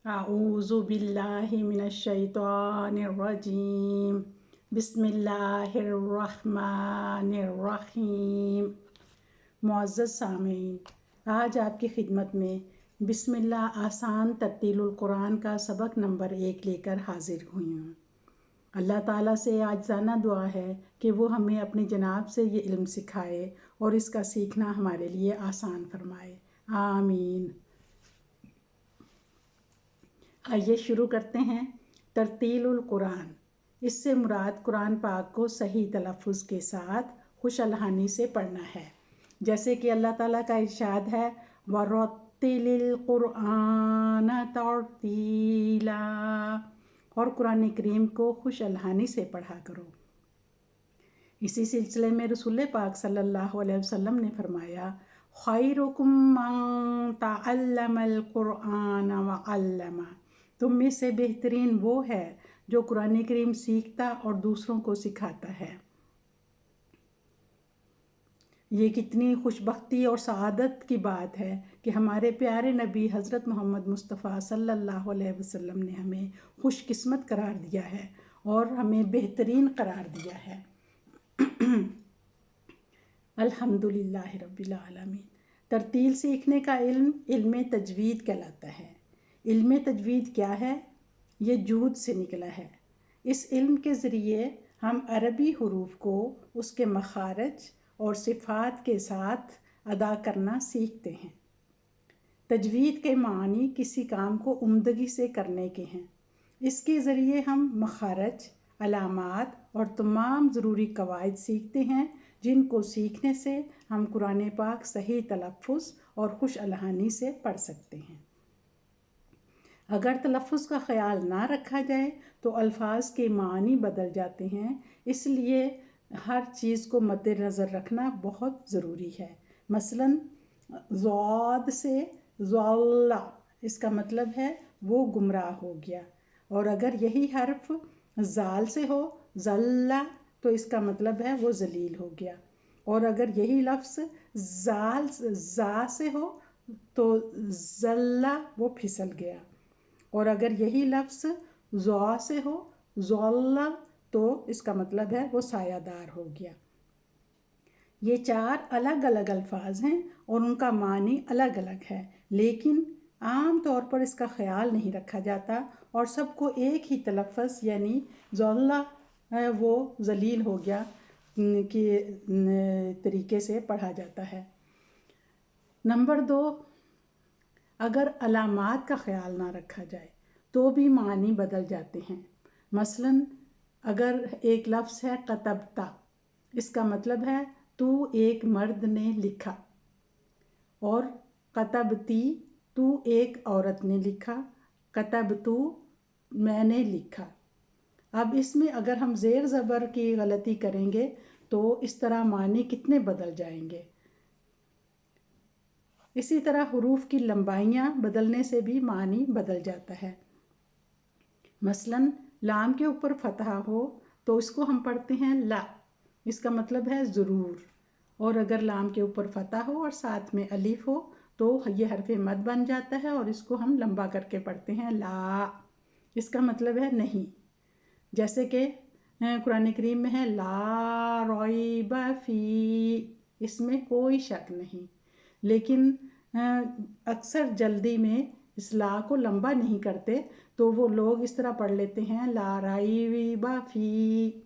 अऊज़ु बिल्लाहि मिनश्शैतानिर्रजीम बिस्मिल्लाहिर्रहमानिर्रहीम। मुअज़्ज़ज़ सामीन, आज आपकी खिदमत में बिस्मिल्लाह आसान तरतीलुल कुरान का सबक नंबर 1 लेकर हाजिर हुई हूँ। अल्लाह ताला से आजिज़ाना दुआ है कि वो हमें अपनी जनाब से ये इल्म सिखाए और इसका सीखना हमारे लिए आसान फरमाए, आमीन। आइए शुरू करते हैं। तरतीलुल कुरान, इससे मुराद कुरान पाक को सही तलफ़्फ़ुज़ के साथ खुश अलहानी से पढ़ना है, जैसे कि अल्लाह ताला का इरशाद है, वरत्तिलिल कुरआन तरतीला, और कुरान करीम को खुश अलहानी से पढ़ा करो। इसी सिलसिले में रसूल पाक सल्लल्लाहु अलैहि वसल्लम ने फरमाया, खैरुकुम मन तअल्लमल कुरआन व अल्लमा, तुम में से बेहतरीन वो है जो कुरान करीम सीखता और दूसरों को सिखाता है। ये कितनी खुशबख्ती और सआदत की बात है कि हमारे प्यारे नबी हज़रत मोहम्मद मुस्तफ़ा सल्लल्लाहु अलैहि वसल्लम ने हमें खुशकिस्मत करार दिया है और हमें बेहतरीन करार दिया है। अल्हम्दुलिल्लाहि रब्बिल आलमीन। तरतील सीखने का इल्म तजवीद कहलाता है। इल्म तजवीद क्या है? ये जूद से निकला है। इस इल्म के ज़रिए हम अरबी हरूफ को उसके मखारज और सिफ़ात के साथ अदा करना सीखते हैं। तजवीद के मानी किसी काम को उम्दगी से करने के हैं। इसके ज़रिए हम मखारज, अलामात और तमाम ज़रूरी कवायद सीखते हैं, जिनको सीखने से हम कुरान पाक सही तलफ़्फ़ुज़ और खुश अलहानी से पढ़ सकते हैं। अगर तलफ़्फ़ुज़ का ख़याल ना रखा जाए तो अल्फाज के मानी बदल जाते हैं, इसलिए हर चीज़ को मद्देनज़र रखना बहुत ज़रूरी है। मसलन ज़ाद से ज़ल्ला, इसका मतलब है वो गुमराह हो गया, और अगर यही हर्फ ज़ाल से हो ज़ल्ला तो इसका मतलब है वो ज़लील हो गया, और अगर यही लफ्ज़ ज़ा से हो तो ज़ल्ला वो फिसल गया, और अगर यही लफ्ज़ ज़ा से हो ज़ल्ला तो इसका मतलब है वो सायादार हो गया। ये 4 अलग अलग अल्फाज हैं और उनका मानी अलग अलग है, लेकिन आम तौर पर इसका ख़याल नहीं रखा जाता और सबको एक ही तलफ़्फ़ुज़ यानी ज़ल्ला वो ज़लील हो गया के तरीके से पढ़ा जाता है। नंबर 2, अगर अलामात का ख़याल ना रखा जाए तो भी मानी बदल जाते हैं। मसलन अगर एक लफ्ज़ है कतबता, इसका मतलब है तू एक मर्द ने लिखा, और कतबती तू एक औरत ने लिखा, कतबतू मैंने लिखा। अब इसमें अगर हम ज़ेर ज़बर की गलती करेंगे तो इस तरह मानी कितने बदल जाएंगे। इसी तरह हुरूफ की लंबाइयाँ बदलने से भी मानी बदल जाता है। मसलन लाम के ऊपर फतहा हो तो इसको हम पढ़ते हैं ला, इसका मतलब है ज़रूर, और अगर लाम के ऊपर फतहा हो और साथ में अलिफ हो तो ये हरफ मद बन जाता है और इसको हम लंबा करके पढ़ते हैं ला, इसका मतलब है नहीं। जैसे कि कुरान करीम में है ला रैब फी, इसमें कोई शक नहीं, लेकिन अक्सर जल्दी में इस ला को लंबा नहीं करते तो वो लोग इस तरह पढ़ लेते हैं ला रैब फी,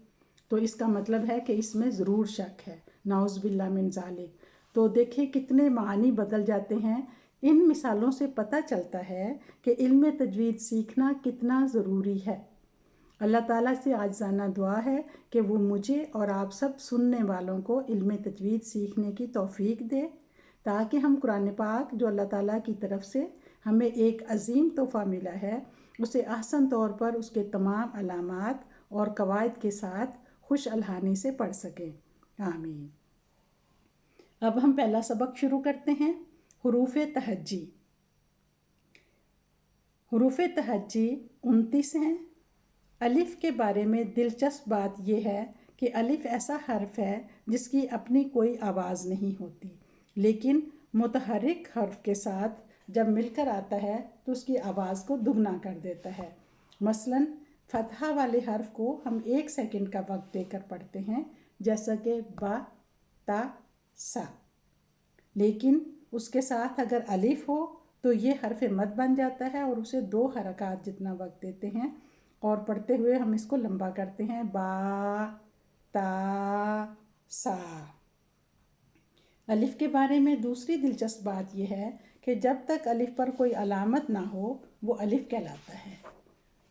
तो इसका मतलब है कि इसमें ज़रूर शक है, नाउज़ बिल्लाह मिन ज़ालिक। तो देखिए कितने मानी बदल जाते हैं। इन मिसालों से पता चलता है कि इल्म तजवीद सीखना कितना ज़रूरी है। अल्लाह ताला से आजिज़ाना दुआ है कि वो मुझे और आप सब सुनने वालों को इल्म तजवीद सीखने की तौफ़ीक दे, ताकि हम कुरान पाक जो अल्लाह ताला की तरफ से हमें एक अज़ीम तोहफ़ा मिला है, उसे अहसन तौर पर उसके तमाम अलामात और कवायद के साथ खुश अलहानी से पढ़ सकें, आमीन। अब हम पहला सबक शुरू करते हैं। हुरूफ़ तहज्जी। हुरूफ़ तहज्जी 29 हैं। अलिफ़ के बारे में दिलचस्प बात यह है कि अलिफ़ ऐसा हर्फ है जिसकी अपनी कोई आवाज़ नहीं होती, लेकिन मुतहर्रिक हर्फ के साथ जब मिलकर आता है तो उसकी आवाज़ को दुगना कर देता है। मसलन फतहा वाले हर्फ को हम 1 सेकंड का वक्त देकर पढ़ते हैं, जैसा कि बा, ता, सा। लेकिन उसके साथ अगर अलिफ हो तो ये हर्फ मद बन जाता है और उसे 2 हरकत जितना वक्त देते हैं और पढ़ते हुए हम इसको लंबा करते हैं, बा, ता, सा। अलिफ के बारे में दूसरी दिलचस्प बात यह है कि जब तक अलिफ पर कोई अलामत ना हो वो अलिफ कहलाता है।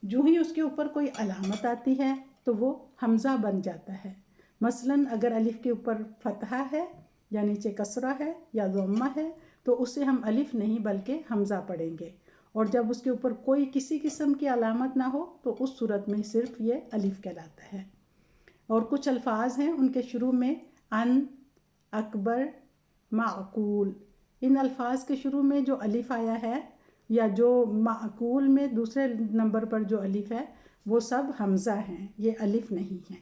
जो ही उसके ऊपर कोई अलामत आती है तो वो हमज़ा बन जाता है। मसलन अगर अलिफ के ऊपर फतहा है या नीचे कसरा है या ज़म्मा है तो उसे हम अलिफ नहीं बल्कि हमज़ा पढ़ेंगे, और जब उसके ऊपर कोई किसी किस्म की अलामत ना हो तो उस सूरत में सिर्फ ये अलिफ कहलाता है। और कुछ अल्फाज हैं उनके शुरू में अन, अकबर, माकूल, इन अल्फाज के शुरू में जो अलिफ आया है या जो माकूल में दूसरे नंबर पर जो अलिफ है वो सब हमज़ा हैं, ये अलिफ नहीं है।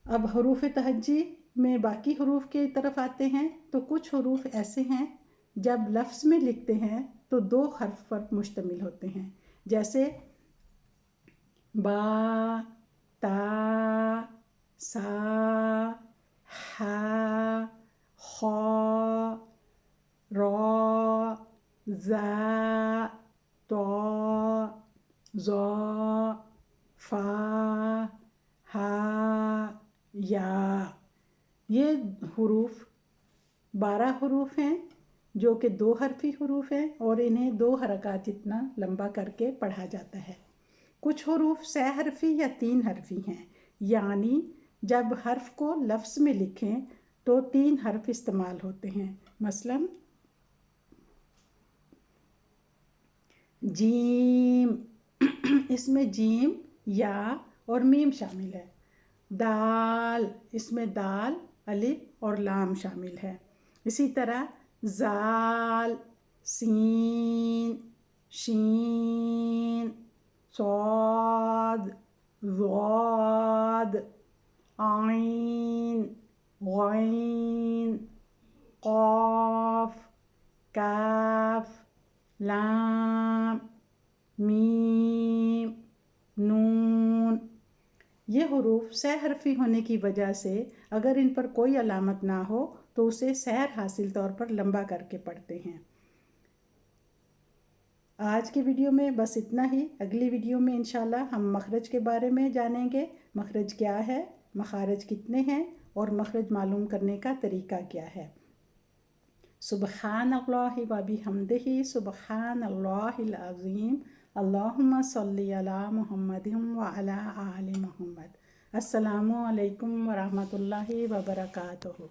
अब हरूफ तहज्जी में बाकी हरूफ के तरफ आते हैं तो कुछ हरूफ ऐसे हैं जब लफ्ज़ में लिखते हैं तो 2 हर्फ पर मुश्तमिल होते हैं, जैसे बा, ता, सा, हा, खा, रा, ज़ा, तो, ज़ा, फा, हा, या। ये हुरूफ 12 हरूफ हैं जो कि 2 हरफी हरूफ हैं और इन्हें 2 हरकत जितना लंबा करके पढ़ा जाता है। कुछ हरूफ 6 हरफी या 3 हरफी हैं, यानी जब हर्फ को लफ्ज़ में लिखें तो 3 हर्फ इस्तेमाल होते हैं। मसलन जीम, इसमें जीम, या और मीम शामिल है। दाल, इसमें दाल, अलिफ और लाम शामिल है। इसी तरह ज़ाल, सीन, शीन, सौद, ज़ाद, आइन, गैन, क़ाफ, काफ, लाम, मीम, नून। ये हुरूफ 6 हरफी होने की वजह से अगर इन पर कोई अलामत ना हो तो उसे सैर हासिल तौर पर लंबा करके पढ़ते हैं। आज की वीडियो में बस इतना ही। अगली वीडियो में इंशाल्लाह हम मखरज के बारे में जानेंगे। मखरज क्या है, मखारज कितने हैं और मखरज मालूम करने का तरीका क्या है। सुबहानल्लाहि व बिहम्दिही सुबहानल्लाहिल अज़ीम। अल्लाहुम्मा सल्ली अला मुहम्मदिन व अला आलि मुहम्मद। अस्सलामु अलैकुम व रहमतुल्लाहि व बरकातुहू।